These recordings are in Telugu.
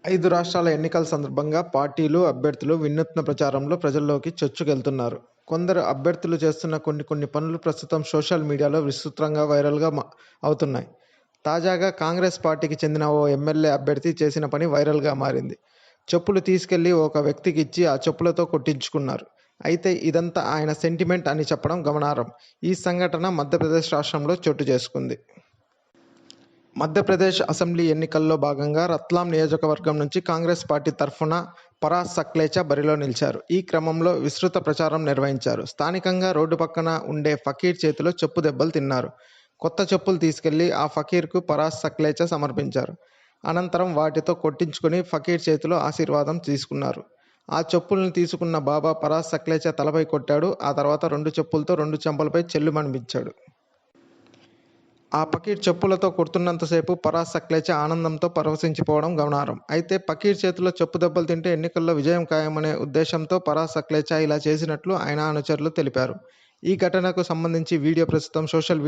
5 రాష్ట్రాల ఎన్నికల సందర్భంగా పార్టీలు, అభ్యర్థులు వినూత్న ప్రచారంలో ప్రజల్లోకి చొచ్చుకెళ్తున్నారు. కొందరు అభ్యర్థులు చేస్తున్న కొన్ని పనులు ప్రస్తుతం సోషల్ మీడియాలో విస్తృతంగా వైరల్గా అవుతున్నాయి. తాజాగా కాంగ్రెస్ పార్టీకి చెందిన ఓ ఎమ్మెల్యే అభ్యర్థి చేసిన పని వైరల్గా మారింది. చెప్పులు తీసుకెళ్లి ఒక వ్యక్తికి ఇచ్చి ఆ చెప్పులతో కొట్టించుకున్నారు. అయితే ఇదంతా ఆయన సెంటిమెంట్ అని చెప్పడం గమనార్హం. ఈ సంఘటన మధ్యప్రదేశ్ రాష్ట్రంలో చోటు చేసుకుంది. మధ్యప్రదేశ్ అసెంబ్లీ ఎన్నికల్లో భాగంగా రత్లాం నియోజకవర్గం నుంచి కాంగ్రెస్ పార్టీ తరఫున పరాస్ సక్లేచా బరిలో నిలిచారు. ఈ క్రమంలో విస్తృత ప్రచారం నిర్వహించారు. స్థానికంగా రోడ్డు పక్కన ఉండే ఫకీర్ చేతిలో చెప్పు దెబ్బలు తిన్నారు. కొత్త చెప్పులు తీసుకెళ్లి ఆ ఫకీర్కు పరాస్ సక్లేచా సమర్పించారు. అనంతరం వాటితో కొట్టించుకుని ఫకీర్ చేతిలో ఆశీర్వాదం తీసుకున్నారు. ఆ చెప్పులను తీసుకున్న బాబా పరాస్ సక్లేచా తలపై కొట్టాడు. ఆ తర్వాత 2 చెప్పులతో 2 చెంపలపై చెల్లుమనిపించాడు. ఆ ఫకీర్ చెప్పులతో కొడుతున్నంతసేపు పరాస్ సక్లేచా ఆనందంతో పరవశించిపోవడం గమనార్హం. అయితే ఫకీర్ చేతిలో చెప్పు దెబ్బలు తింటే ఎన్నికల్లో విజయం ఖాయమనే ఉద్దేశంతో పరాస్ సక్లేచా ఇలా చేసినట్లు ఆయన అనుచరులు తెలిపారు. ఈ ఘటనకు సంబంధించి వీడియో ప్రస్తుతం సోషల్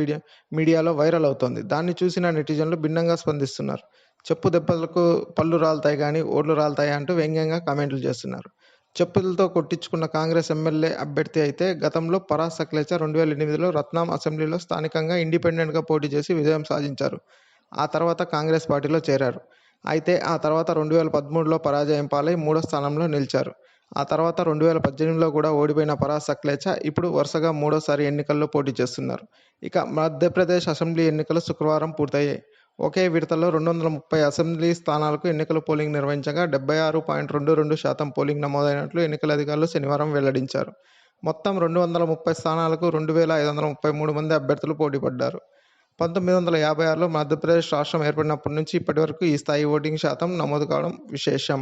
మీడియాలో వైరల్ అవుతోంది. దాన్ని చూసిన నెటిజన్లు భిన్నంగా స్పందిస్తున్నారు. చెప్పు దెబ్బలకు పళ్ళు రాలుతాయి కానీ ఓట్లు రాలుతాయా అంటూ వ్యంగ్యంగా కామెంట్లు చేస్తున్నారు. చెప్పులతో కొట్టించుకున్న కాంగ్రెస్ ఎమ్మెల్యే అభ్యర్థి అయితే గతంలో పరాస్ సక్లేచా 2008లో రత్లాం అసెంబ్లీలో స్థానికంగా ఇండిపెండెంట్గా పోటీ చేసి విజయం సాధించారు. ఆ తర్వాత కాంగ్రెస్ పార్టీలో చేరారు. అయితే ఆ తర్వాత 2013లో పరాజయం పాలై 3వ స్థానంలో నిలిచారు. ఆ తర్వాత 2018లో కూడా ఓడిపోయిన పరాస్ సక్లేచా ఇప్పుడు వరుసగా 3వసారి ఎన్నికల్లో పోటీ చేస్తున్నారు. ఇక మధ్యప్రదేశ్ అసెంబ్లీ ఎన్నికలు శుక్రవారం పూర్తయ్యాయి. ఒకే విడతలో 230 అసెంబ్లీ స్థానాలకు ఎన్నికల పోలింగ్ నిర్వహించగా 76.22% పోలింగ్ నమోదైనట్లు ఎన్నికల అధికారులు శనివారం వెల్లడించారు. మొత్తం 230 స్థానాలకు 2,533 మంది అభ్యర్థులు పోటీపడ్డారు. 1956లో మధ్యప్రదేశ్ రాష్ట్రం ఏర్పడినప్పటి నుంచి ఇప్పటి వరకు ఈ స్థాయి ఓటింగ్ శాతం నమోదు కావడం విశేషం.